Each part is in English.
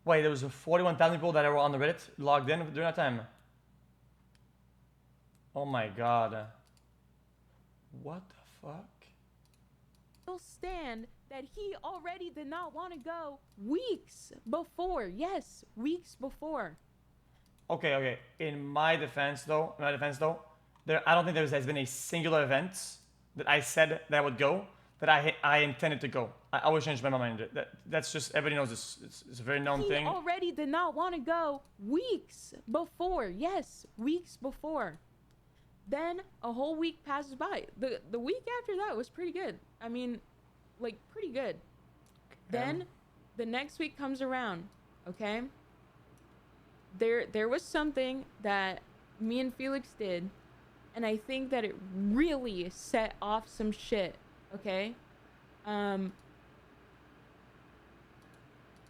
Wait, there was 41,000 people that were on the Reddit logged in during that time. Oh my god. What the fuck? Still stand that he already did not want to go weeks before. Yes, weeks before. Okay. In my defense, though, I don't think has been a singular event that I said that I would go that I intended to go. I always change my mind. That's just everybody knows this. It's a very known thing. He already did not want to go weeks before. Yes, weeks before. Then a whole week passes by. The week after that was pretty good. I mean, like pretty good. Then the next week comes around, okay? There was something that me and Felix did, and I think that it really set off some shit, okay?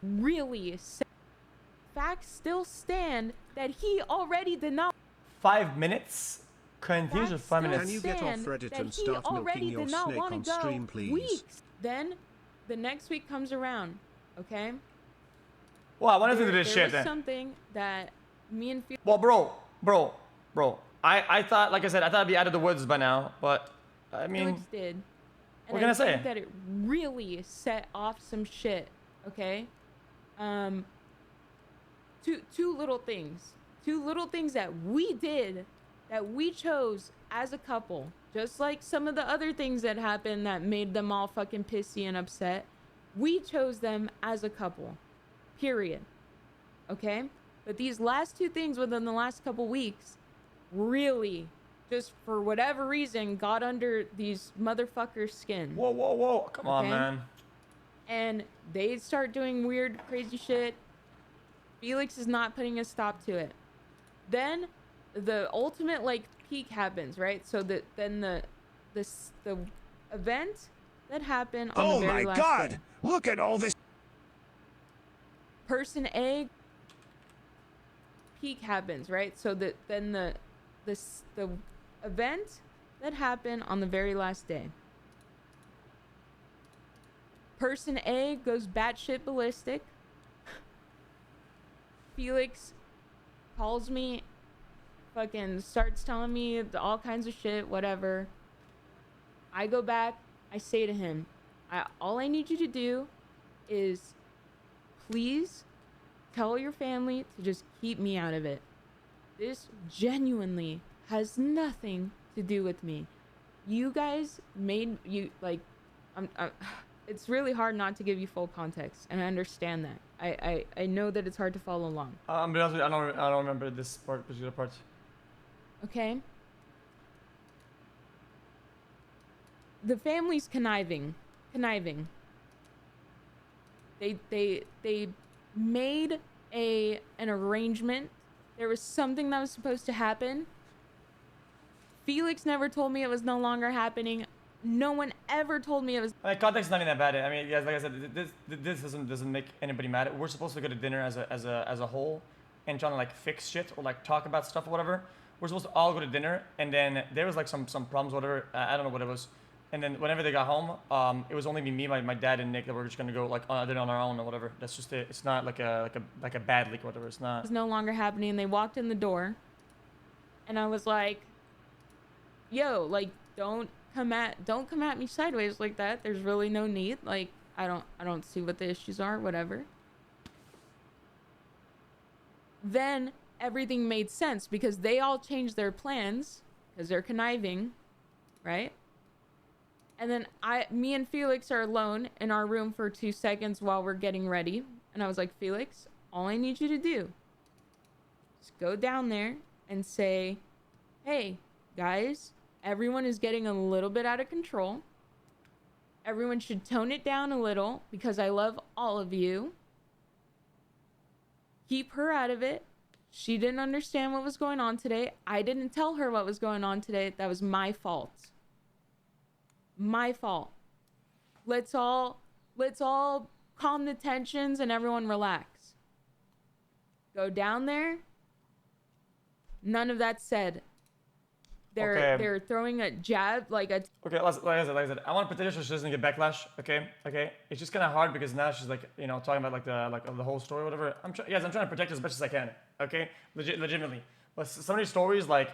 Really set. Facts still stand that he already did not. 5 minutes? Continues with 5 minutes. Can you get off Reddit and start milking your snake on stream, please? Weeks. Then the next week comes around, okay? Well, I wanted to do this shit There was then. something that me and Felix. Well, bro. I thought, like I said, I thought I'd be out of the woods by now, but I mean, Felix did. And what can I say? think that it really set off some shit, okay? Two little things. Two little things that we did, that we chose as a couple. Just like some of the other things that happened that made them all fucking pissy and upset. We chose them as a couple. Period. Okay? But these last two things within the last couple weeks really, just for whatever reason, got under these motherfuckers' skin. Whoa. Come on, man. And they start doing weird, crazy shit. Felix is not putting a stop to it. Then the ultimate like peak happens, right? So that then the event that happened on the very last day. Oh my god! Look at all this. Person A peak happens, right? So that then the event that happened on the very last day. Person A goes batshit ballistic. Felix calls me, fucking starts telling me all kinds of shit, whatever. I go back, I say to him, all I need you to do is please tell your family to just keep me out of it. This genuinely has nothing to do with me. You guys made you like, it's really hard not to give you full context, and I understand that. I know that it's hard to follow along. But honestly, I don't remember this particular part. Okay. The family's conniving. They made an arrangement. There was something that was supposed to happen. Felix never told me it was no longer happening. No one ever told me it was. Context is not even that bad. I mean, yes, like I said, this doesn't make anybody mad. We're supposed to go to dinner as a whole, and trying to like fix shit or like talk about stuff or whatever. We're supposed to all go to dinner, and then there was like some problems, whatever. I don't know what it was. And then whenever they got home, it was only me, my dad, and Nick that were just gonna go like dinner on our own or whatever. That's just it. It's not like a bad leak or whatever. It's not. It was no longer happening. They walked in the door, and I was like, "Yo, like, don't come at me sideways like that. There's really no need. Like, I don't see what the issues are. Whatever." Then everything made sense because they all changed their plans because they're conniving, right? And then me and Felix are alone in our room for 2 seconds while we're getting ready. And I was like, Felix, all I need you to do is go down there and say, hey, guys, everyone is getting a little bit out of control. Everyone should tone it down a little because I love all of you. Keep her out of it. She didn't understand what was going on today. I didn't tell her what was going on today. That was my fault. My fault. Let's all calm the tensions and everyone relax. Go down there. None of that said. they're throwing a jab like a. Okay, like I said, I want to protect her so she doesn't get backlash. Okay. It's just kind of hard because now she's like, talking about like the whole story or whatever. I'm trying to protect her as much as I can. Okay, legitimately. But some of these stories, like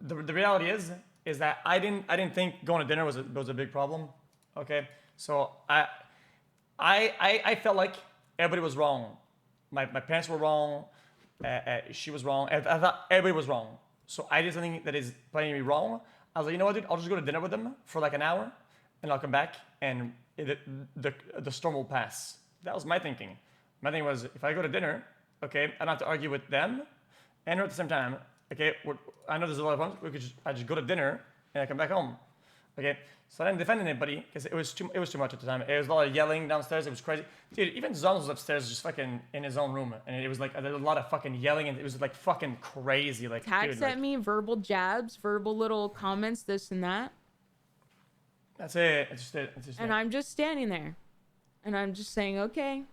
the reality is that I didn't think going to dinner was a big problem. Okay, so I felt like everybody was wrong. My parents were wrong. She was wrong. I thought everybody was wrong. So I did something that is plainly wrong. I was like, you know what, dude? I'll just go to dinner with them for like an hour, and I'll come back, and the storm will pass. That was my thinking. My thing was, if I go to dinner, okay, I don't have to argue with them and her at the same time. Okay, I know there's a lot of fun. I just go to dinner and I come back home. Okay, so I didn't defend anybody because it was too much at the time. It was a lot of yelling downstairs. It was crazy, dude. Even Zon was upstairs, just fucking in his own room, and it was like there was a lot of fucking yelling, and it was like fucking crazy. Like attacks at me, verbal jabs, verbal little comments, this and that. That's it. It's just and I'm just standing there, and I'm just saying, okay.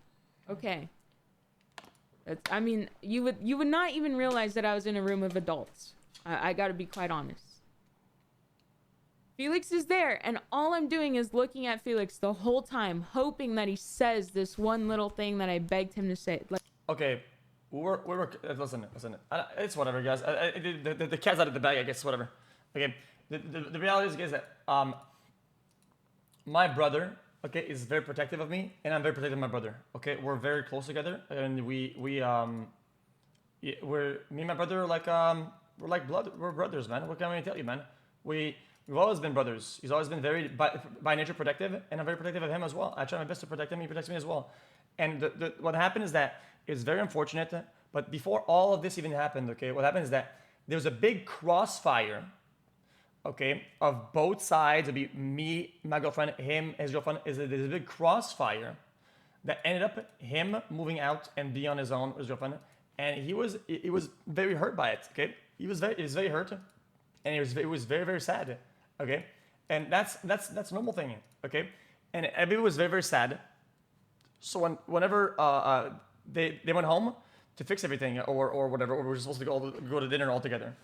I mean, you would not even realize that I was in a room of adults. I got to be quite honest. Felix is there, and all I'm doing is looking at Felix the whole time, hoping that he says this one little thing that I begged him to say. Like, okay, listen. It's whatever, guys. The cat's out of the bag, I guess. Whatever. Okay. The reality is that my brother, okay, is very protective of me, and I'm very protective of my brother. Okay, we're very close together, and we're me and my brother we're like blood. We're brothers, man. What can I tell you, man? We've always been brothers. He's always been very, by nature, protective, and I'm very protective of him as well. I try my best to protect him. He protects me as well. And what happened is that it's very unfortunate, but before all of this even happened, okay, what happened is that there was a big crossfire, okay, of both sides. It'd be me, my girlfriend, him, his girlfriend. There's a big crossfire that ended up him moving out and being on his own with his girlfriend. And he was very hurt by it, okay? He was very hurt, and it was very, very sad. Okay, and that's a normal thing. Okay, and everybody was very, very sad. So whenever they went home to fix everything or whatever, or we were supposed to go to dinner all together,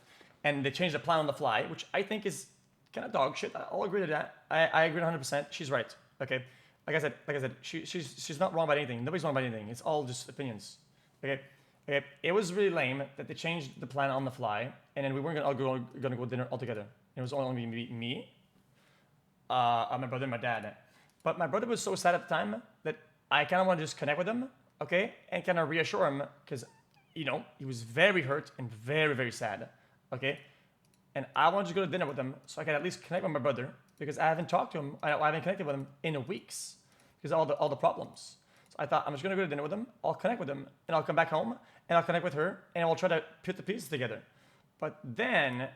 and they changed the plan on the fly, which I think is kind of dog shit. I'll agree to that. I agree 100%. She's right. Okay, like I said, she's not wrong about anything. Nobody's wrong about anything. It's all just opinions. Okay. It was really lame that they changed the plan on the fly, and then we weren't gonna go dinner all together. It was only gonna be me, my brother, and my dad. But my brother was so sad at the time that I kind of want to just connect with him, okay, and kind of reassure him because, he was very hurt and very, very sad, okay. And I wanted to go to dinner with him so I could at least connect with my brother because I haven't talked to him. I haven't connected with him in weeks because of all the problems. So I thought I'm just gonna go to dinner with him. I'll connect with him, and I'll come back home, and I'll connect with her, and we'll try to put the pieces together. But then,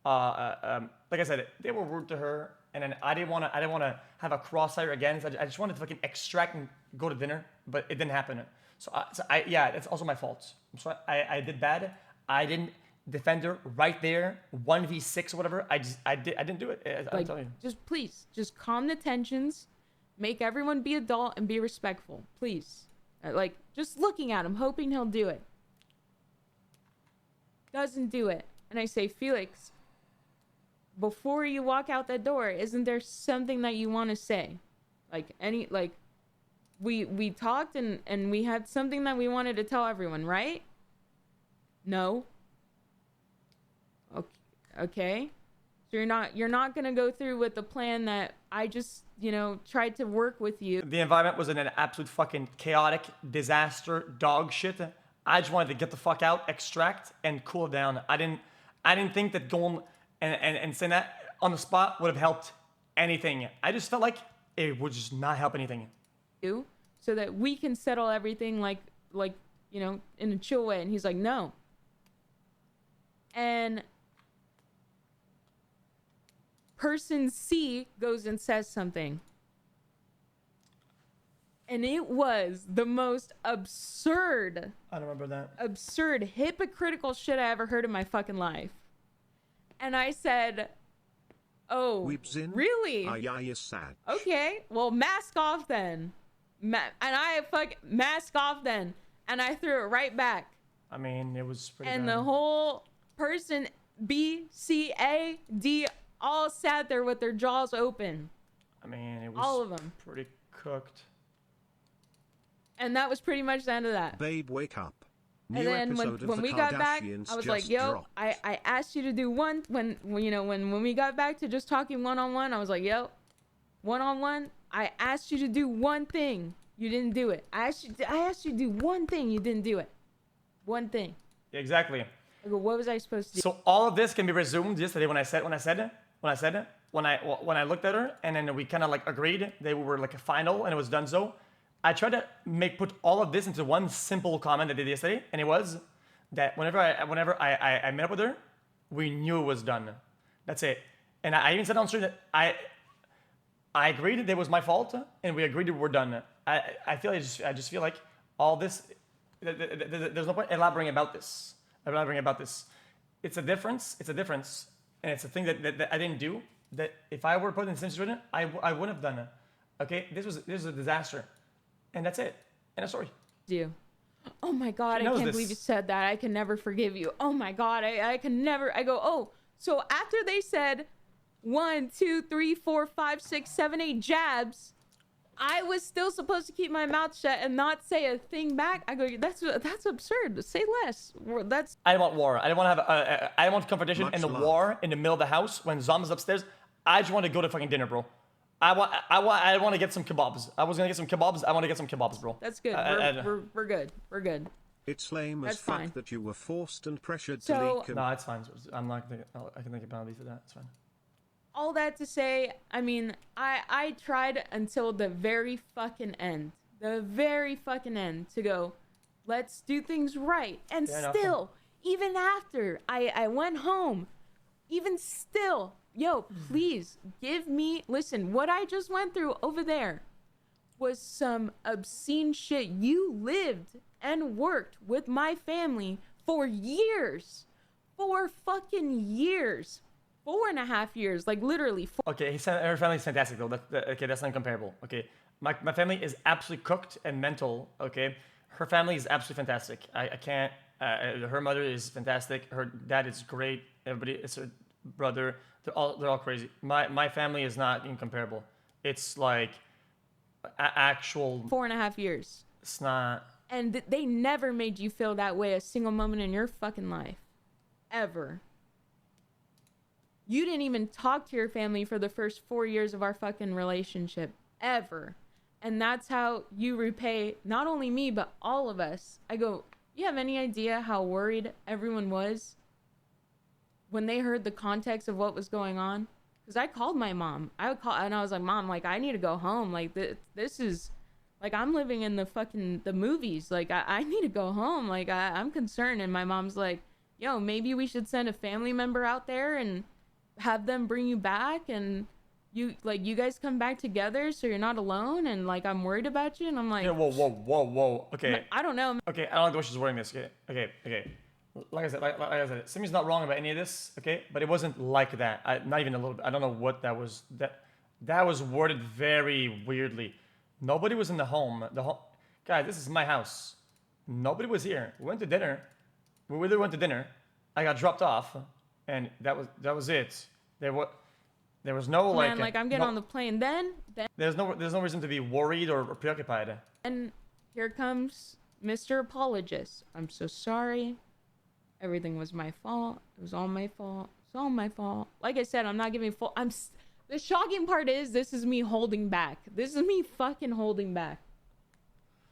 like I said, they were rude to her, and then I didn't want to have a crossfire again. So I just wanted to fucking extract and go to dinner, but it didn't happen. So that's also my fault. I'm sorry. I did bad. I didn't defend her right there, 1v6 or whatever. I didn't do it. I'm telling you. Just calm the tensions. Make everyone be adult and be respectful, please. Just looking at him, hoping he'll do it. Doesn't do it. And I say, Felix, before you walk out that door, isn't there something that you want to say? We talked and we had something that we wanted to tell everyone, right? No. Okay. So you're not gonna go through with the plan that I just, tried to work with you. The environment was in an absolute fucking chaotic disaster, dog shit. I just wanted to get the fuck out, extract, and cool down. I didn't think that going and saying that on the spot would have helped anything. I just felt like it would just not help anything. So that we can settle everything like in a chill way. And he's like, no. And person C goes and says something. And it was the most absurd. I don't remember that. Absurd, hypocritical shit I ever heard in my fucking life. And I said, oh, really? Okay, well, mask off then. And I mask off then. And I threw it right back. I mean, it was pretty And bad. the whole person B, C, A, D all sat there with their jaws open. I mean, it was all of them pretty cooked. And that was pretty much the end of that. Babe, wake up. New and then when we got back, I was like, yo, I asked you to do one when we got back to just talking one-on-one, I was like, yo, one-on-one, I asked you to do one thing. You didn't do it. I asked you to do one thing. You didn't do it. One thing. Exactly. I go, what was I supposed to do? So all of this can be resumed yesterday when I looked at her and then we kind of like agreed that we were like a final and it was done so. I tried to put all of this into one simple comment I did yesterday, and it was that whenever I met up with her, we knew it was done. That's it. And I even said on stream that I agreed that it was my fault, and we agreed that we're done. I just feel like all this, there's no point elaborating about this. It's a difference, and it's a thing that I didn't do. That if I were put in the same situation, I wouldn't have done it. Okay, this was a disaster. And that's it. End of story. You. Oh my God, I can't believe you said that. I can never forgive you. Oh my God, I can never. I go, oh, so after they said 1, 2, 3, 4, 5, 6, 7, 8 jabs, I was still supposed to keep my mouth shut and not say a thing back. I go, that's absurd. Say less. That's. I don't want war. I don't want to have. I don't want confrontation and the war in the middle of the house when zombies upstairs. I just want to go to fucking dinner, bro. I want to get some kebabs. I was gonna get some kebabs. I want to get some kebabs, bro. That's good. We're good. We're good. It's lame as fuck that you were forced and pressured to leak. No, it's fine. I'm not gonna. I can think of penalties for that. It's fine. All that to say, I mean, I tried until the very fucking end. The very fucking end to go, let's do things right. And still, even after I went home, even still, yo, please give me, listen, what I just went through over there was some obscene shit. You lived and worked with my family for years. 4 fucking years. 4.5 years, like literally. Okay, her family's fantastic though. Okay, that's not comparable. Okay, my family is absolutely cooked and mental. Okay, her family is absolutely fantastic. I can't. Her mother is fantastic. Her dad is great. Everybody, it's her brother. They're all crazy. My family is not incomparable. It's like actual 4.5 years. It's not. And they never made you feel that way a single moment in your fucking life, ever. You didn't even talk to your family for the first 4 years of our fucking relationship, ever. And that's how you repay not only me, but all of us. I go, you have any idea how worried everyone was when they heard the context of what was going on? Because I called my mom. I was like, Mom, like, I need to go home. Like, this is, like, I'm living in the movies. Like, I need to go home. Like, I'm concerned. And my mom's like, yo, maybe we should send a family member out there and have them bring you back, and you guys come back together so you're not alone, and like I'm worried about you. And I'm like, yeah, whoa. Okay. I don't know. Okay, I don't know the way she's wording this. Okay. Like I said, Simi's not wrong about any of this. Okay, but it wasn't like that. Not even a little bit. I don't know what that was. That was worded very weirdly. Nobody was in the home. Guys, this is my house. Nobody was here. We went to dinner. We really went to dinner. I got dropped off. And that was it. There was no like. Man, I'm getting on the plane. Then there's no reason to be worried or preoccupied. And here comes Mr. Apologist. I'm so sorry. Everything was my fault. It was all my fault. It's all my fault. Like I said, I'm not giving full. The shocking part is this is me holding back. This is me fucking holding back.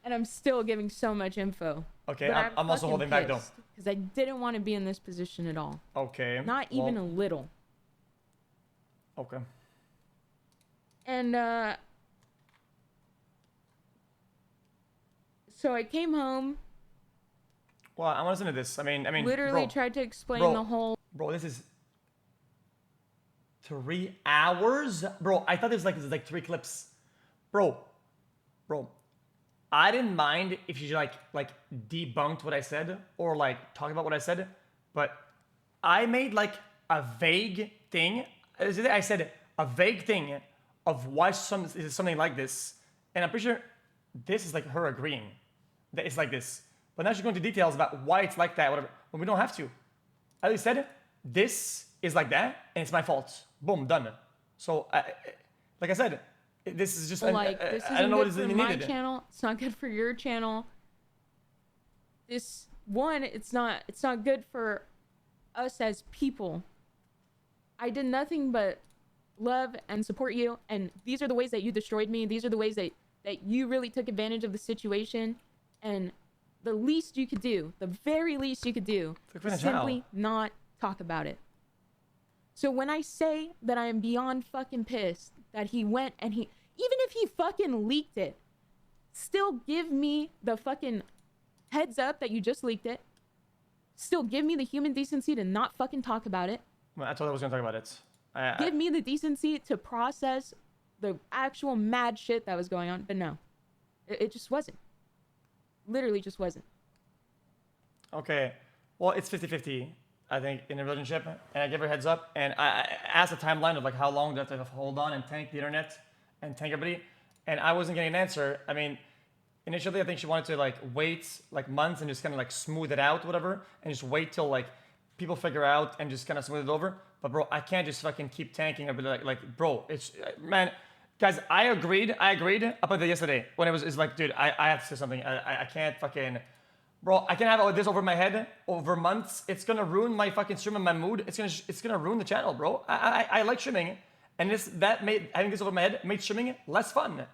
And I'm still giving so much info. Okay, I'm also holding back though. Because I didn't want to be in this position at all. Okay. Not even a little. Okay. And so I came home. Well, I want to listen to this. I mean, literally tried to explain the whole. Bro, this is 3 hours, bro. I thought this was like 3 clips, bro. I didn't mind if you like debunked what I said or like talk about what I said, but I made like a vague thing. I said a vague thing of why something like this, and I'm pretty sure this is like her agreeing that it's like this. But now she's going into details about why it's like that, whatever. When we don't have to. As I said, this is like that, and it's my fault. Boom, done. So, like I said, this is just like this I don't know what is for needed. my channel. It's not good for your channel. This one, it's not good for us as people. I did nothing but love and support you, and these are the ways that you destroyed me. These are the ways that you really took advantage of the situation, and the least you could do, the very least you could do, is simply not talk about it. So when I say that I am beyond fucking pissed that he went and even if he fucking leaked it, still give me the fucking heads up that you just leaked it. Still give me the human decency to not fucking talk about it. Well, I told you I was gonna talk about it. Give me the decency to process the actual mad shit that was going on, but no. It just wasn't. Literally just wasn't. Okay. Well, it's 50-50, I think, in a relationship. And I give her a heads up. And I asked a timeline of like how long do I have to hold on and tank the internet and tank everybody. And I wasn't getting an answer. I mean, initially I think she wanted to like wait like months and just kind of like smooth it out, whatever. And just wait till like people figure out and just kind of smooth it over. But bro, I can't just fucking keep tanking. I'd be like, bro, it's, man. Guys, I agreed up until yesterday when it's like, dude, I have to say something. I can't fucking, bro, I can't have all this over my head over months. It's gonna ruin my fucking stream and my mood. It's gonna ruin the channel, bro. I like streaming, and having this over my head made streaming less fun.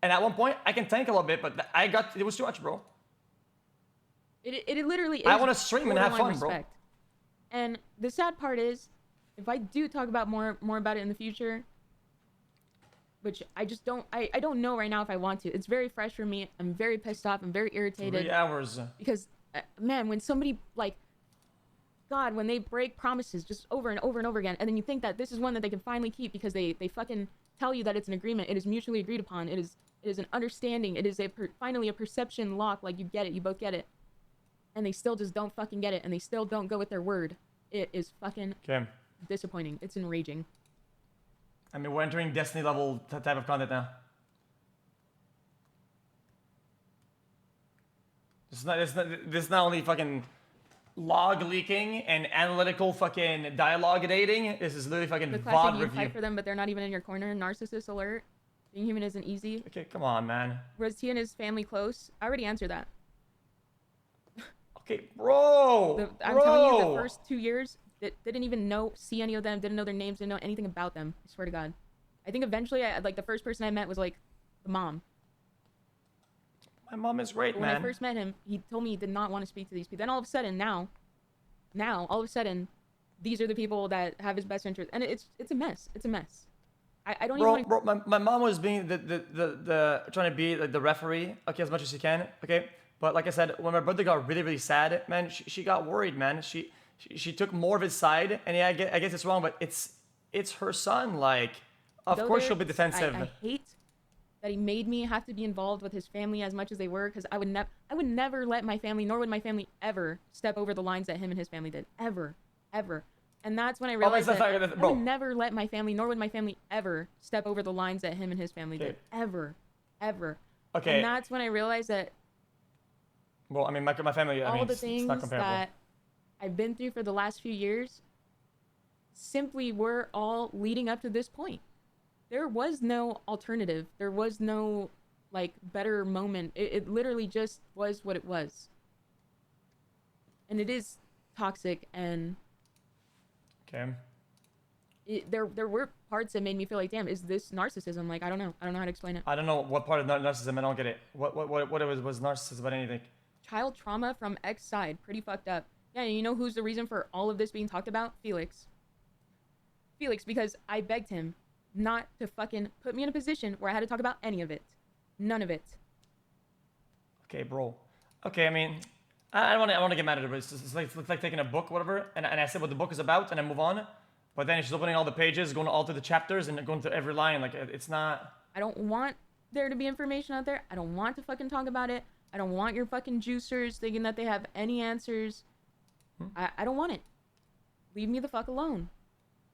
And at one point, I can tank a little bit, but it was too much, bro. It literally is. I want to stream and have fun, respect. Bro. And the sad part is, if I do talk about more about it in the future, which I just don't, I don't know right now if I want to. It's very fresh for me. I'm very pissed off. I'm very irritated. 3 hours. Because, man, when somebody, like, God, when they break promises just over and over and over again, and then you think that this is one that they can finally keep because they fucking tell you that it's an agreement. It is mutually agreed upon. It is an understanding. It is finally a perception lock. Like, you get it. You both get it. And they still just don't fucking get it. And they still don't go with their word. It is fucking disappointing. It's enraging. I mean, we're entering Destiny level type of content now. This is not only fucking log leaking and analytical fucking dialogue dating. This is literally fucking VOD review. Fight for them, but they're not even in your corner. Narcissist alert. Being human isn't easy. Okay, come on, man. Was he and his family close? I already answered that. Okay, bro. I'm telling you, the first 2 years, didn't even see any of them, didn't know their names, didn't know anything about them. I swear to God. I think eventually, like, the first person I met was, like, the mom. My mom is great, but man. When I first met him, he told me he did not want to speak to these people. Then all of a sudden, now, all of a sudden, these are the people that have his best interest. And it's a mess. It's a mess. I don't even Bro, my mom was being the trying to be like the referee, okay, as much as she can, okay? But like I said, when my brother got really, really sad, man, she got worried, man. She took more of his side, and yeah, I guess it's wrong, but it's her son. Like, of course she'll be defensive. I hate that he made me have to be involved with his family as much as they were, because I would never let my family, nor would my family ever step over the lines that him and his family did, ever. And that's when I realized that I would never let my family, nor would my family ever step over the lines that him and his family did, ever. Okay. And that's when I realized that. Well, I mean, my family. All the things that I've been through for the last few years simply were all leading up to this point. There was no alternative. There was no, like, better moment. It literally just was what it was. And it is toxic, and okay. There were parts that made me feel like, damn, is this narcissism? Like, I don't know how to explain it. I don't know what part of narcissism. I don't get it. What it was narcissism about anything? Child trauma from ex side, pretty fucked up. Yeah, and you know who's the reason for all of this being talked about? Felix, because I begged him not to fucking put me in a position where I had to talk about any of it. None of it. Okay, bro. Okay, I mean, I don't want to get mad at it, but it's like taking a book, whatever, and I said what the book is about, and I move on. But then she's opening all the pages, going all through the chapters, and going through every line. Like, it's not. I don't want there to be information out there. I don't want to fucking talk about it. I don't want your fucking juicers thinking that they have any answers. I don't want it. Leave me the fuck alone.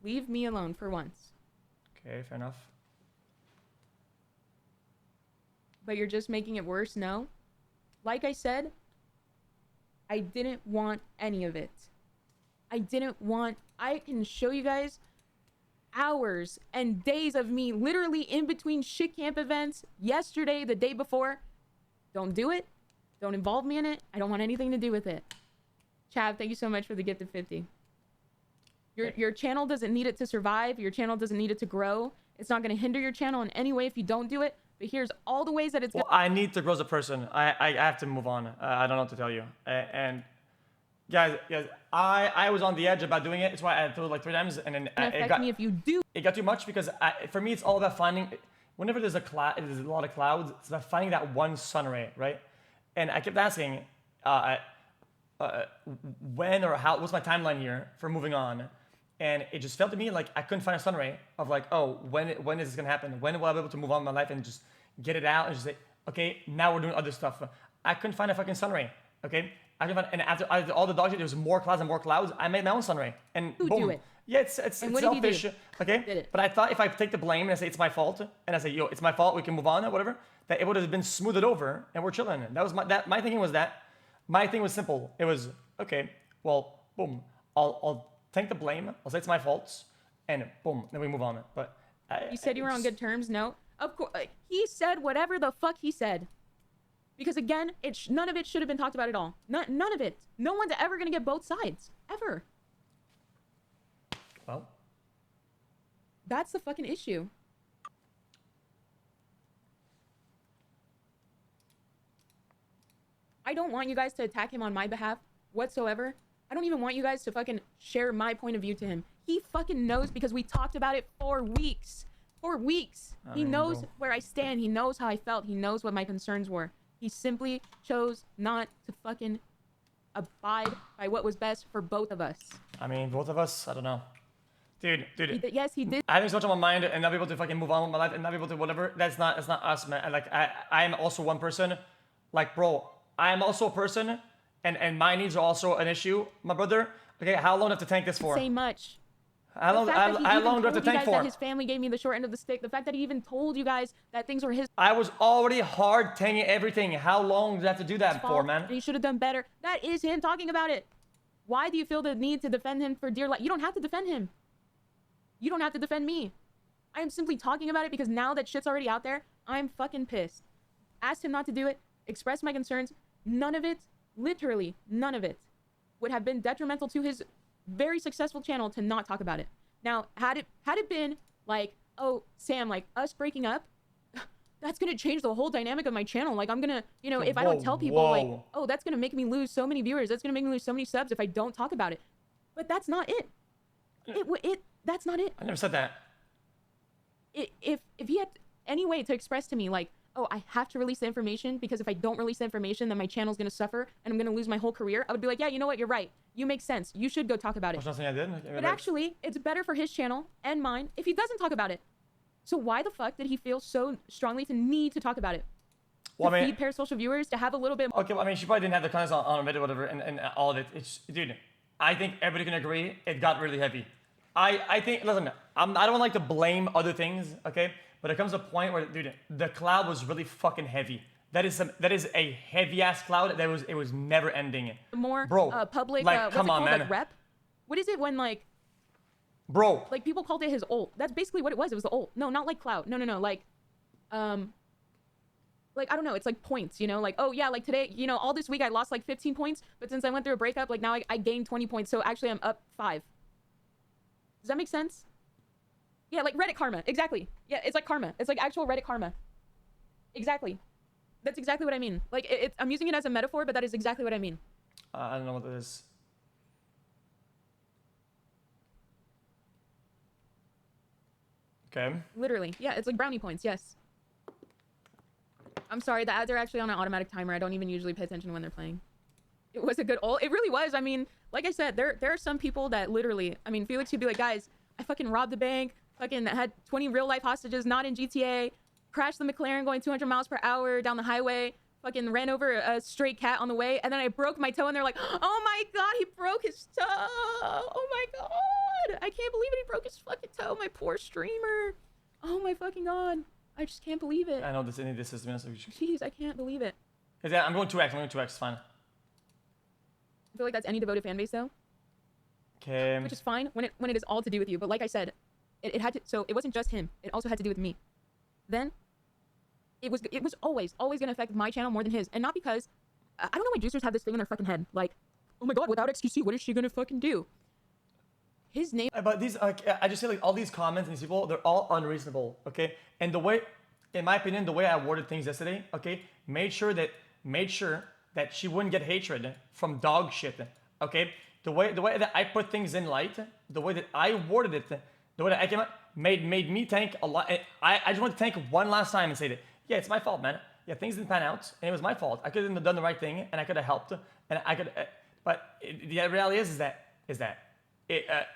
Leave me alone for once. Okay, fair enough. But you're just making it worse, no? Like I said, I didn't want any of it. I didn't want... I can show you guys hours and days of me literally in between shit camp events. Yesterday, the day before. Don't do it. Don't involve me in it. I don't want anything to do with it. Chav, thank you so much for the gift of 50. Your channel doesn't need it to survive. Your channel doesn't need it to grow. It's not going to hinder your channel in any way if you don't do it. But here's all the ways that it's... Well, I need to grow as a person. I have to move on. I don't know what to tell you. And guys, I was on the edge about doing it. It's why I threw it like 3 times, and then it got me if you do. It got too much because for me, it's all about finding. Whenever there's a lot of clouds, it's about finding that one sun ray, right? And I kept asking, when or how? What's my timeline here for moving on? And it just felt to me like I couldn't find a sun ray of like, oh, when is this gonna happen? When will I be able to move on with my life and just get it out and just say, okay, now we're doing other stuff. I couldn't find a fucking sun ray. Okay, I couldn't find, and after all the dog shit, there was more clouds and more clouds. I made my own sun ray, and boom. Do it. Yeah, it's selfish. Okay, Did it. but I thought if I take the blame and I say it's my fault, and I say, yo, it's my fault, we can move on or whatever, that it would have been smoothed over and we're chilling. That was my thinking was that. My thing was simple. It was okay. Well, boom. I'll take the blame. I'll say it's my fault, and boom, then we move on. But you said you were on good terms. No, of course he said whatever the fuck he said, because again, none of it should have been talked about at all. None of it. No one's ever gonna get both sides ever. Well, that's the fucking issue. I don't want you guys to attack him on my behalf whatsoever. I don't even want you guys to fucking share my point of view to him. He fucking knows because we talked about it for weeks. For weeks. He knows where I stand. He knows how I felt. He knows what my concerns were. He simply chose not to fucking abide by what was best for both of us. I mean, both of us? I don't know. Dude. Yes, he did. Having so much on my mind and not be able to fucking move on with my life and not be able to whatever, that's not us, man. Like, I am also one person. Like, bro, I am also a person. And my needs are also an issue, my brother. Okay, how long do I have to tank this for? Say much. How long do I have to tank for? That his family gave me the short end of the stick. The fact that he even told you guys that things were his. I was already hard tanking everything. How long do I have to do that for, man? And he should have done better. That is him talking about it. Why do you feel the need to defend him for dear life? You don't have to defend him. You don't have to defend me. I am simply talking about it because now that shit's already out there, I'm fucking pissed. Asked him not to do it. Expressed my concerns. None of it. Literally none of it would have been detrimental to his very successful channel to not talk about it. Now, had it been like, oh, Sam, like us breaking up, that's gonna change the whole dynamic of my channel. Like I'm gonna, you know, if I don't tell people like, oh, that's gonna make me lose so many viewers. That's gonna make me lose so many subs if I don't talk about it. But that's not it. That's not it. I never said that. If he had any way to express to me like, oh, I have to release the information because if I don't release the information, then my channel's going to suffer and I'm going to lose my whole career, I would be like, yeah, you know what? You're right. You make sense. You should go talk about it. There's nothing I did. But actually, it's better for his channel and mine if he doesn't talk about it. So why the fuck did he feel so strongly to need to talk about it? Well, to feed parasocial viewers, to have a little bit... Okay, well, I mean, she probably didn't have the comments on Reddit or whatever and all of it. It's, dude, I think everybody can agree it got really heavy. I think, listen, I don't like to blame other things, okay? But it comes to a point where, dude, the cloud was really fucking heavy. That is a heavy ass cloud. It was never ending. More public, like, what's come it on, called? man. Like rep? What is it when like, bro? Like people called it his ult. That's basically what it was. It was the ult. No, not like cloud. No. Like I don't know. It's like points. You know, like oh yeah, like today, you know, all this week I lost like 15 points, but since I went through a breakup, like now I gained 20 points. So actually I'm up 5. Does that make sense? Yeah, like Reddit karma. Exactly. Yeah, it's like karma. It's like actual Reddit karma. Exactly. That's exactly what I mean. Like, I'm using it as a metaphor, but that is exactly what I mean. I don't know what that is. Okay. Literally. Yeah, it's like brownie points. Yes. I'm sorry. The ads are actually on an automatic timer. I don't even usually pay attention when they're playing. It was a good ult. It really was. I mean, like I said, there are some people that literally... I mean, Felix would be like, guys, I fucking robbed the bank. Fucking had 20 real-life hostages, not in GTA. Crashed the McLaren going 200 miles per hour down the highway. Fucking ran over a stray cat on the way. And then I broke my toe and they're like, oh my god, he broke his toe. Oh my god. I can't believe it. He broke his fucking toe. My poor streamer. Oh my fucking god. I just can't believe it. I know this is minutes. Jeez, I can't believe it. Yeah, I'm going 2x. I'm going 2x. Fine. I feel like that's any devoted fan base though. Okay. Which is fine when it is all to do with you. But like I said, it had to. So it wasn't just him. It also had to do with me. Then it was always gonna affect my channel more than his, and not because I don't know why juicers have this thing in their fucking head, like, oh my god, without XQC, what is she gonna fucking do? His name. But these, I just say like all these comments and these people, they're all unreasonable. Okay, and the way, in my opinion, the way I worded things yesterday, okay, made sure that she wouldn't get hatred from dog shit. Okay, the way that I put things in light, the way that I worded it, the way that I came out, made me think a lot. I just want to thank one last time and say that, yeah, it's my fault, man. Yeah, things didn't pan out, and it was my fault. I couldn't have done the right thing, and I could have helped, and I could. But the reality is that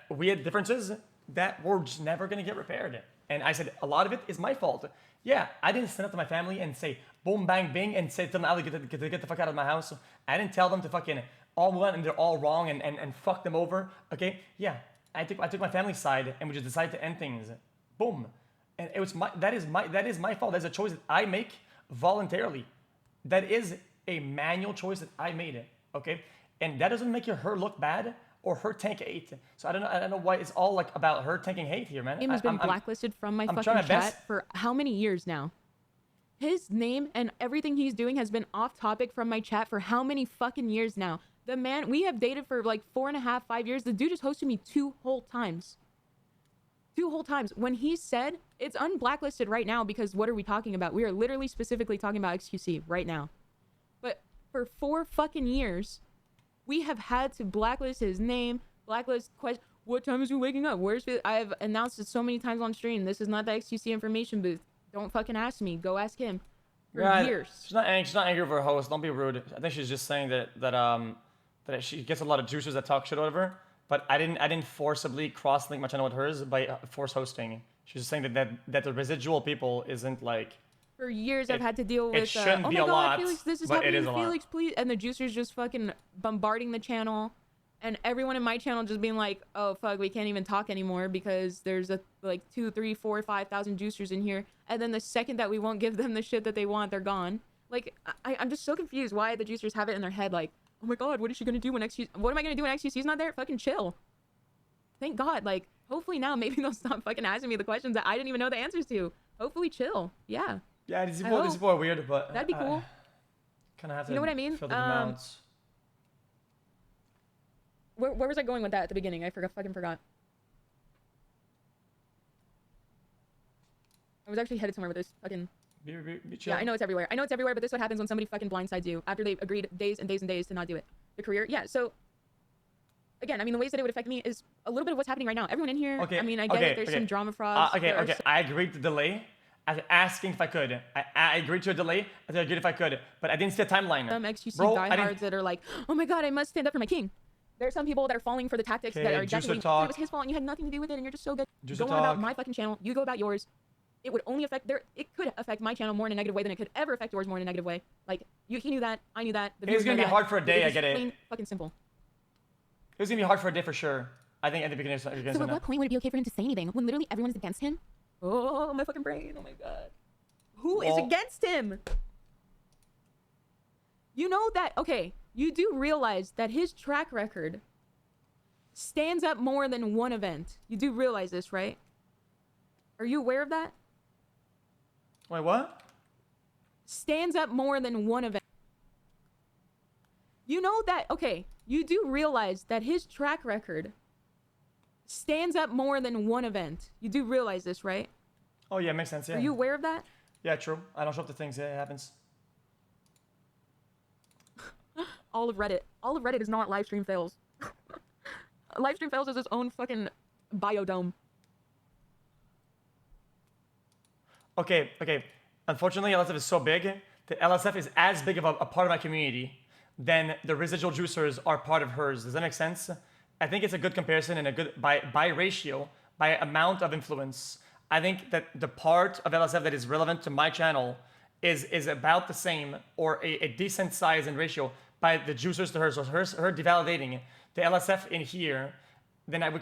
we had differences that were just never gonna get repaired. And I said a lot of it is my fault. Yeah, I didn't stand up to my family and say boom bang bing and say to them, Ali, get the fuck out of my house. I didn't tell them to fucking all went and they're all wrong and fuck them over. Okay, yeah, I took my family's side and we just decided to end things. Boom, and it was that is my fault. That's a choice that I make voluntarily. That is a manual choice that I made. Okay, and that doesn't make her look bad or her tank hate. So I don't know why it's all like about her tanking hate here, man. Name has been blacklisted from my fucking chat for how many years now? His name and everything he's doing has been off topic from my chat for how many fucking years now? The man, we have dated for like 4.5, 5 years. The dude just hosted me 2 whole times. 2 whole times. When he said, it's unblacklisted right now because what are we talking about? We are literally specifically talking about XQC right now. But for 4 fucking years, we have had to blacklist his name, blacklist question. What time is he waking up? Where's it? I have announced it so many times on stream. This is not the XQC information booth. Don't fucking ask me. Go ask him. For years. She's not angry with her host. Don't be rude. I think she's just saying that she gets a lot of juicers that talk shit or whatever. But I didn't forcibly cross-link my channel with hers by force hosting. She's just saying that the residual people isn't like. For years, I've had to deal with, it shouldn't oh be my a god, lot, Felix, this is but happening, it is a Felix, lot. please. And the juicers just fucking bombarding the channel. And everyone in my channel just being like, oh, fuck, we can't even talk anymore because there's like 2, 3, 4, 5,000 juicers in here. And then the second that we won't give them the shit that they want, they're gone. Like, I'm just so confused why the juicers have it in their head like, oh my god, what is she gonna do when what am I gonna do when XQC's not there? Fucking chill. Thank god, like, hopefully now maybe they'll stop fucking asking me the questions that I didn't even know the answers to. Hopefully chill, yeah. Yeah, these people are weird, but that'd be cool. Kind of have to. You know what I mean? Fill the amounts. Where was I going with that at the beginning? I fucking forgot. I was actually headed somewhere with this fucking. Be Yeah, I know it's everywhere. I know it's everywhere, but this is what happens when somebody fucking blindsides you after they've agreed days and days and days to not do it. The career, yeah. So again, I mean, the ways that it would affect me is a little bit of what's happening right now. Everyone in here. Okay. I mean, I get it. There's some drama frauds. Okay. I agreed to delay. After asking if I could. I agreed to a delay. I agreed if I could, but I didn't see a timeline. Some XQC diehards that are like, oh my god, I must stand up for my king. There's some people that are falling for the tactics that are definitely, it was his fault and you had nothing to do with it and you're just so good. Go on about my fucking channel. You go about yours. It would only affect it could affect my channel more in a negative way than it could ever affect yours more in a negative way. Like, he knew that. I knew that. It's gonna be hard for a day, I get it. Plain fucking simple. It was gonna be hard for a day for sure. I think at the beginning. So at what point would it be okay for him to say anything when literally everyone is against him? Oh, my fucking brain. Oh my god. Who is against him? You know that, okay, you do realize that his track record stands up more than one event. You do realize this, right? Are you aware of that? Wait, what? Stands up more than one event. You know that, okay, you do realize that his track record stands up more than one event. You do realize this, right? Oh yeah, makes sense, yeah. Are you aware of that? Yeah, true. I don't show up to things, yeah, it happens. All of Reddit is not live stream fails. Live stream fails is its own fucking biodome. Okay. Unfortunately, LSF is so big that LSF is as big of a part of my community than the residual juicers are part of hers. Does that make sense? I think it's a good comparison and a good, by ratio, by amount of influence. I think that the part of LSF that is relevant to my channel is about the same or a decent size and ratio by the juicers to hers. So her devalidating the LSF in here, then